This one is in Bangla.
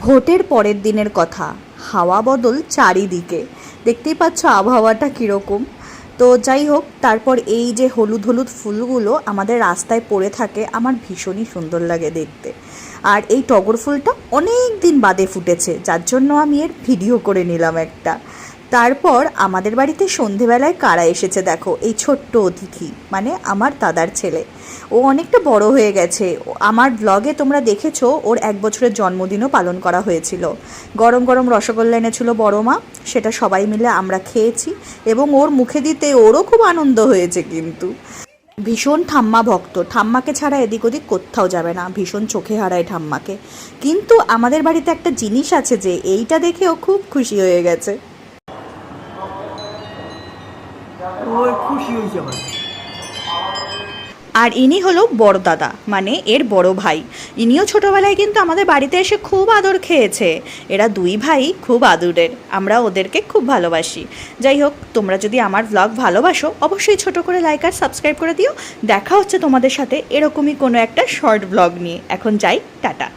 ভোটের পরের দিনের কথা, হাওয়া বদল চারিদিকে। দেখতেই পাচ্ছ আবহাওয়াটা কীরকম। তো যাই হোক, তারপর এই যে হলুদ হলুদ ফুলগুলো আমাদের রাস্তায় পড়ে থাকে, আমার ভীষণই সুন্দর লাগে দেখতে। আর এই টগর ফুলটা অনেক দিন বাদে ফুটেছে, যার জন্য আমি এর ভিডিও করে নিলাম একটা। তারপর আমাদের বাড়িতে সন্ধেবেলায় কারা এসেছে দেখো, এই ছোট্ট অতিথি, মানে আমার দাদার ছেলে। ও অনেকটা বড় হয়ে গেছে। আমার ব্লগে তোমরা দেখেছো ওর 1 বছরের জন্মদিনও পালন করা হয়েছিল। গরম গরম রসগোল্লা এনেছিল বড় মা, সেটা সবাই মিলে আমরা খেয়েছি এবং ওর মুখে দিতে ওরও খুব আনন্দ হয়েছে। কিন্তু ভীষণ ঠাম্মা ভক্ত, ঠাম্মাকে ছাড়া এদিক ওদিক কোথাও যাবে না, ভীষণ চোখে হারায় ঠাম্মাকে। কিন্তু আমাদের বাড়িতে একটা জিনিস আছে যে এইটা দেখে ও খুব খুশি হয়ে গেছে। আর ইনি হলো বড় দাদা, মানে এর বড় ভাই। ইনিও ছোটোবেলায় কিন্তু আমাদের বাড়িতে এসে খুব আদর খেয়েছে। এরা 2 ভাই খুব আদরের, আমরা ওদেরকে খুব ভালোবাসি। যাই হোক, তোমরা যদি আমার ব্লগ ভালোবাসো অবশ্যই ছোট করে লাইক আর সাবস্ক্রাইব করে দিও। দেখা হচ্ছে তোমাদের সাথে এরকমই কোনো একটা শর্ট ব্লগ নিয়ে। এখন যাই, টাটা।